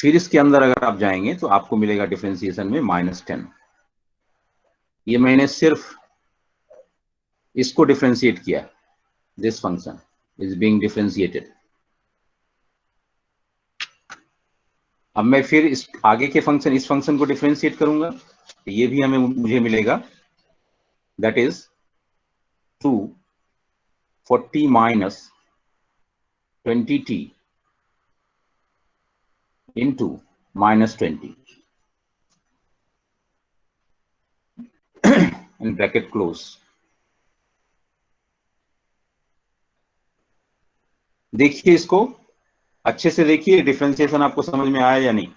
फिर इसके अंदर अगर आप जाएंगे तो आपको मिलेगा डिफरेंशिएशन में -10। ये मैंने सिर्फ इसको डिफरेंशिएट किया, this function is being differentiated. अब मैं फिर इस आगे के फंक्शन, इस फंक्शन को डिफरेंशिएट करूंगा, तो ये भी मुझे मिलेगा, that is 240 minus 20t into -20 in bracket close। देखिए इसको अच्छे से देखिए, डिफरेंशिएशन आपको समझ में आया या नहीं?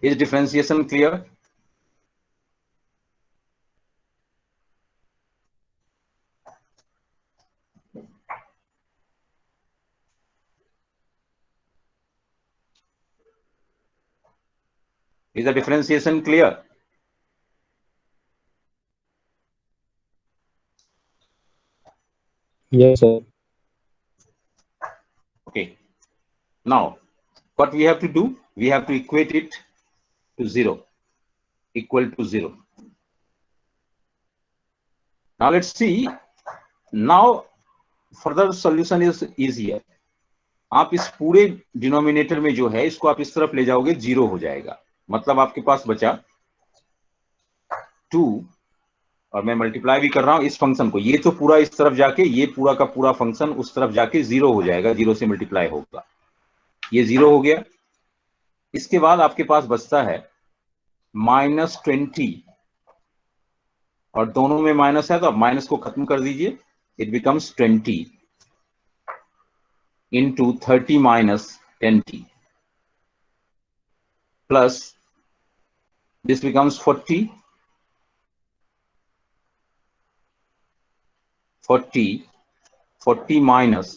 Is differentiation clear? Is the differentiation clear? Yes, sir. Okay. Now, what we have to do? We have to equate it to 0, equal to 0. Now let's see. Now further solution is easier. आप इस पूरे denominator में जो है इसको आप इस तरफ ले जाओगे, 0 हो जाएगा। मतलब आपके पास बचा 2, और मैं मल्टीप्लाई भी कर रहा हूं इस फंक्शन को, ये तो पूरा इस तरफ जाके, ये पूरा का पूरा फंक्शन उस तरफ जाके 0 हो जाएगा, 0 से मल्टीप्लाई होगा, ये 0 हो गया। इसके बाद आपके पास बचता है -20, और दोनों में माइनस है तो आप माइनस को खत्म कर दीजिए, it becomes 20 into 30 minus 10t plus this becomes 40 minus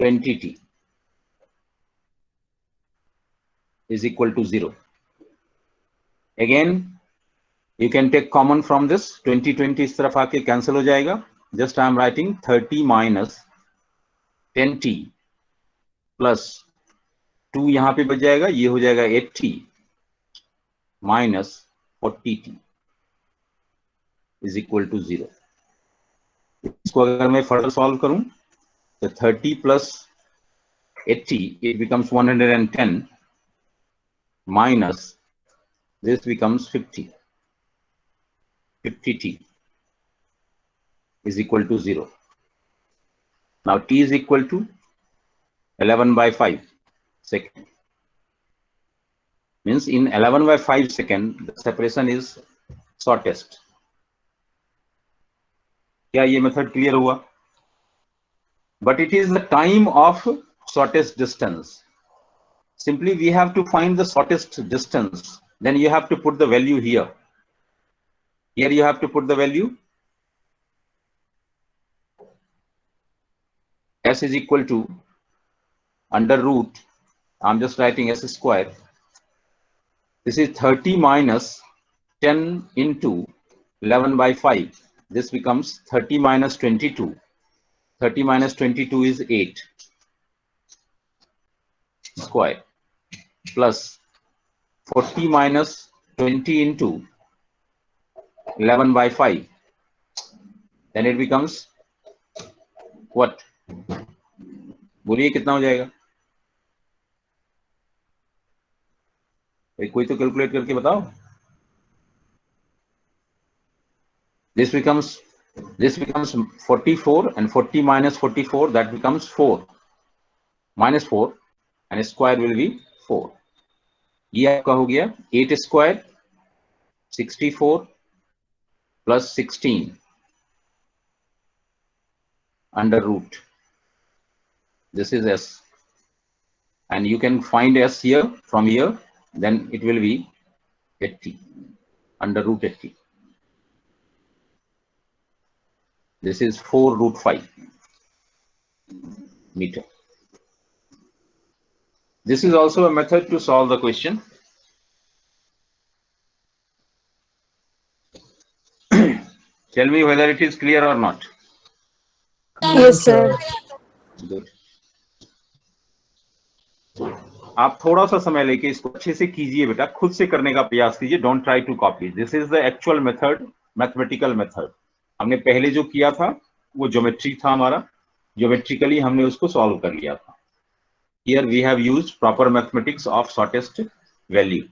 20t is equal to 0. Again you can take common from this, 20 इस तरफ आके कैंसिल हो जाएगा, just I am writing 30 minus 10t plus 2 यहां पे बच जाएगा, ये हो जाएगा 80 minus 40t is equal to 0. इसको अगर मैं फर्दर सॉल्व करूं तो 30 plus 80 it becomes 110 minus this becomes 50t is equal to 0. Now t is equal to 11/5 second, means in 11/5 second the separation is shortest. क्या ये मेथड क्लियर हुआ? But it is the time of shortest distance. Simply we have to find the shortest distance, then you have to put the value here. Here you have to put the value s is equal to under root, I'm just writing s square. This is 30 minus 10 into 11/5. This becomes 30 minus 22. 30 minus 22 is 8 square plus 40 minus 20 into 11/5. Then it becomes what? बोलिए कितना हो जाएगा? कोई तो calculate करके बताओ। This becomes 44, and 40 minus 44, that becomes 4 minus 4, and square will be 4. ये आपका हो गया 8 square 64 plus 16 under root. This is s, and you can find s here from here, then it will be 80 under root 80. This is 4√5 meter. This is also a method to solve the question. Tell me whether it is clear or not. Yes, sir. Good. आप थोड़ा सा समय लेके इसको अच्छे से कीजिए बेटा, खुद से करने का प्रयास कीजिए, don't try to copy. This is the actual method, mathematical method. हमने पहले जो किया था वो ज्योमेट्री था हमारा, ज्योमेट्रिकली हमने उसको सॉल्व कर लिया था। Here we have used proper mathematics of shortest value.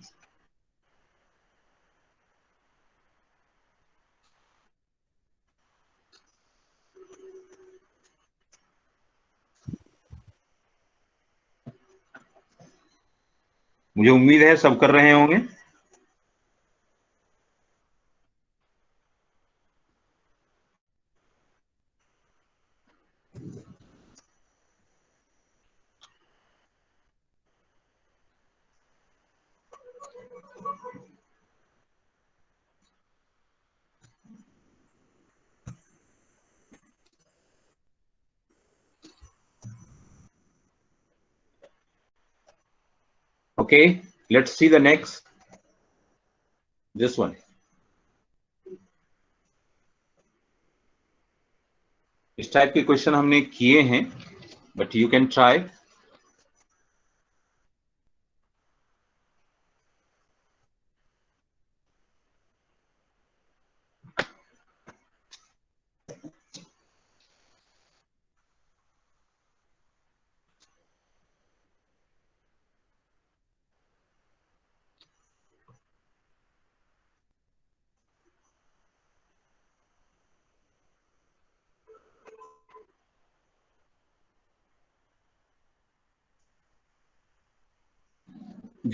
मुझे उम्मीद है सब कर रहे होंगे। Okay, let's see the next, this one. इस टाइप के क्वेश्चन हमने किए हैं, but you can try.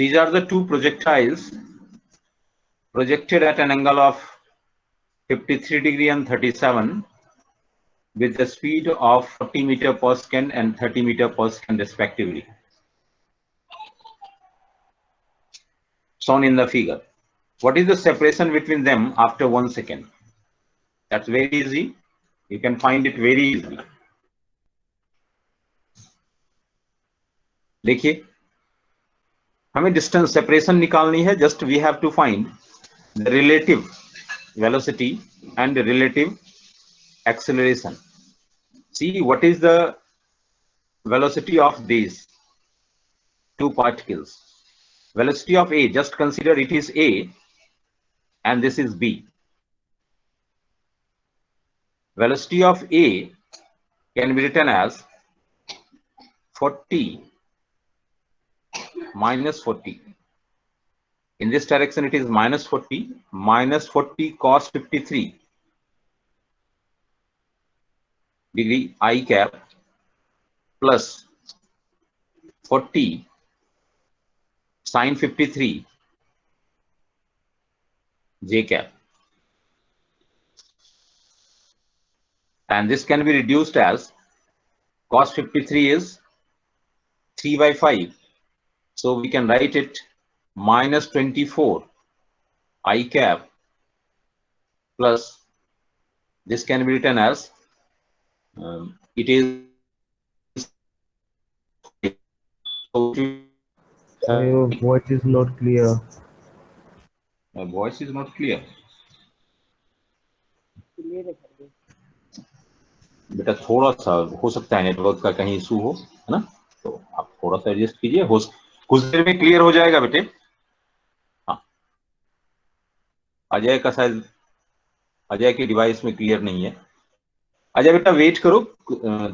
These are the two projectiles projected at an angle of 53 degree and 37 with the speed of 40 meter per second and 30 meter per second respectively, shown in the figure. What is the separation between them after 1 second? That's very easy. You can find it very easily. देखिए, हमें distance separation निकालनी है. Just we have to find the relative velocity and relative acceleration. See, what is the velocity of these two particles? Velocity of A, just consider it is A and this is B. Velocity of A can be written as 40 minus 40. In this direction it is minus 40 cos 53 degree I cap plus 40 sin 53 j cap. And this can be reduced as cos 53 is 3 by 5. So we can write it minus 24 I cap plus this can be written as it is Your voice is not clear. my voice is not clear. बेटा थोड़ा सा हो सकता है network का कहीं issue हो, है ना, तो आप थोड़ा सा एडजस्ट कीजिए, हो कुछ देर में क्लियर हो जाएगा बेटे. हाँ, अजय का शायद अजय की डिवाइस में क्लियर नहीं है. अजय बेटा वेट करो,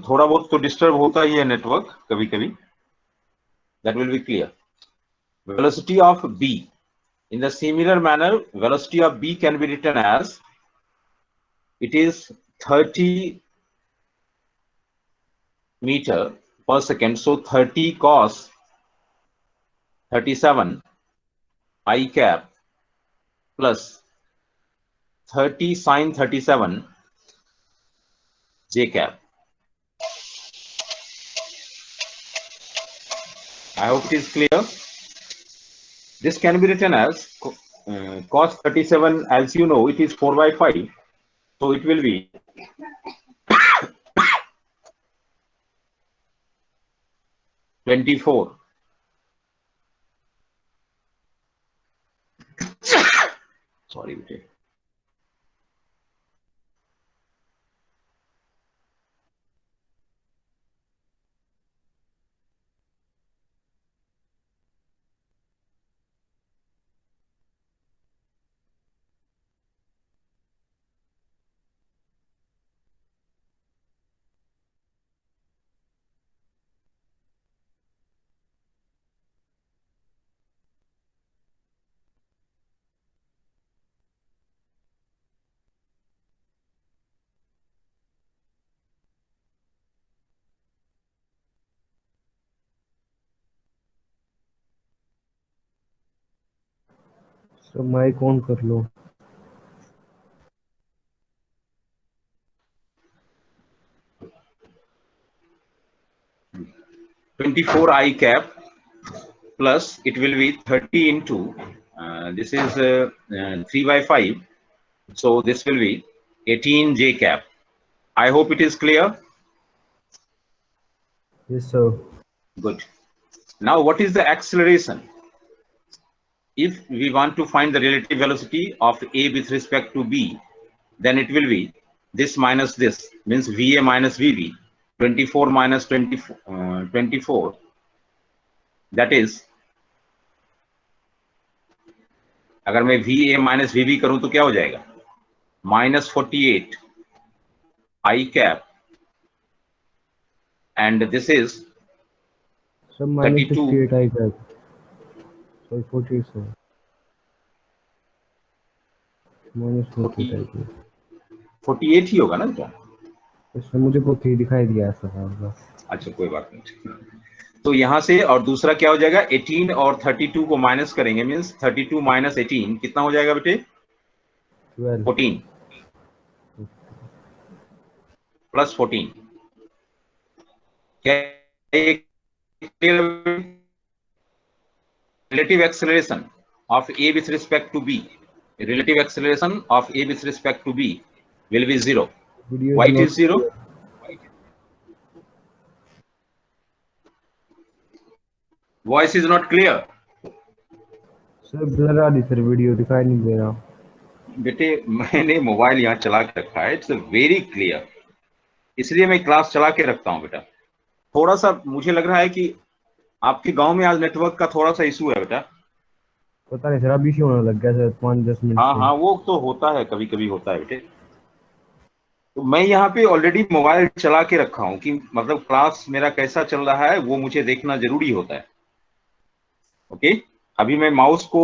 थोड़ा बहुत तो डिस्टर्ब होता ही है नेटवर्क कभी कभी. That will be clear. Velocity of B, in the similar manner velocity of B can be written as it is 30 meter per second, so 30 cos 37 I cap plus 30 sin 37 j cap. I hope it is clear. This can be written as cos 37, as you know it is 4 by 5, so it will be 24 sorry बेटे, sir mic on कर लो। $24 I cap plus it will be 30 into this is 3 by 5, so this will be 18 J cap. I hope it is clear. Yes, sir. Good. Now, what is the acceleration? If we want to find the relative velocity of A with respect to B, then it will be this minus this, means VA minus VB, 24 minus 24, that is, अगर मैं VA minus VB करूं तो क्या हो जाएगा? minus 48 I cap, and this is sir minus 32. 68 I cap. Sorry, 48, sir. Minus 48 I cap. 48 ही होगा ना बेटा? सर मुझे बहुत ही दिखाई दिया ऐसा था। अच्छा, कोई बात नहीं। तो यहां से और दूसरा क्या हो जाएगा? 18 और 32 को माइनस करेंगे, मींस 32 माइनस 18 कितना हो जाएगा बेटे? 14 प्लस 14। क्या relative acceleration of A with respect to B, relative acceleration of A with respect to B will be 0. Why it is 0? Voice is not clear. Sir blur आ रही sir, video दिखाई नहीं दे रहा। बेटे मैंने मोबाइल यहाँ चला के रखा है, इट्स वेरी क्लियर, इसलिए मैं क्लास चला के रखता हूँ बेटा। थोड़ा सा मुझे लग रहा है कि आपके गांव में आज नेटवर्क का थोड़ा सा इशू है बेटा। पता नहीं सर, अभी से होने लग गया सर 5-10 मिनट हाँ से। हाँ, वो तो होता है, कभी कभी होता है बेटे। तो मैं यहाँ पे ऑलरेडी मोबाइल चला के रखा हूँ कि मतलब क्लास मेरा कैसा चल रहा है वो मुझे देखना जरूरी होता है। ओके, अभी मैं माउस को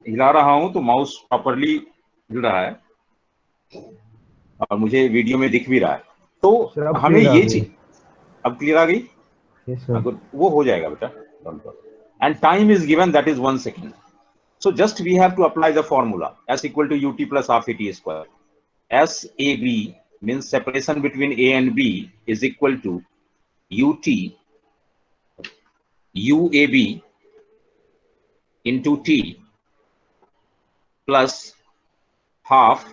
हिला रहा हूँ तो माउस प्रॉपरली हिल रहा है और मुझे वीडियो में दिख भी रहा है। तो हमें ये चीज अब क्लियर आ गई। वो हो जाएगा बेटा, and time is given, that is 1 second. So just we have to apply the formula S equal to ut plus half at square. SAB means separation between A and B is equal to ut UAB into T plus half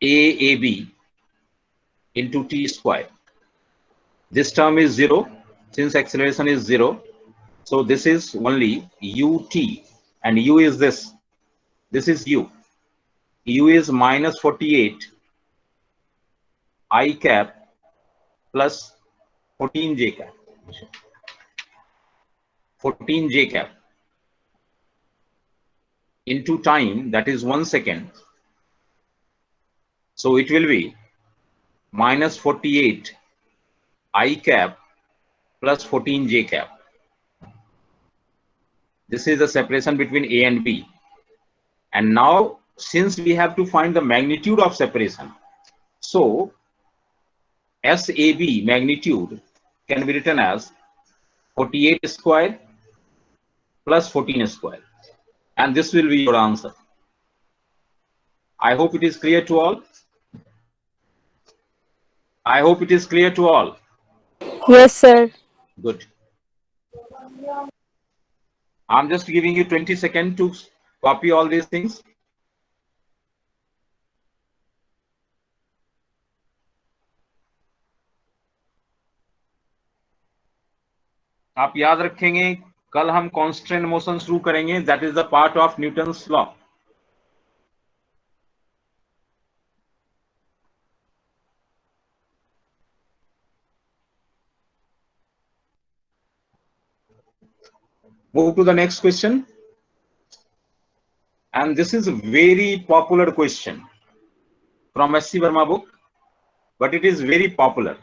AAB into T square. This term is 0 since acceleration is 0. So this is only ut, and u is this. This is u. U is minus 48 I cap plus 14 J cap. 14 J cap into time, that is 1 second. So it will be minus 48 I cap plus 14 J cap. This is the separation between A and B. And now, since we have to find the magnitude of separation, so SAB magnitude can be written as 48 square plus 14 square, and this will be your answer. I hope it is clear to all. I hope it is clear to all. Yes, sir. Good. I'm just giving you 20 seconds to copy all these things. आप याद रखेंगे, कल हम constant motion शुरू करेंगे, that is the part of Newton's law. Move to the next question, and this is a very popular question from SC Verma book, but it is very popular.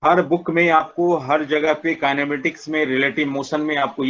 Her book में आपको हर जगह पे kinematics में relative motion में आपको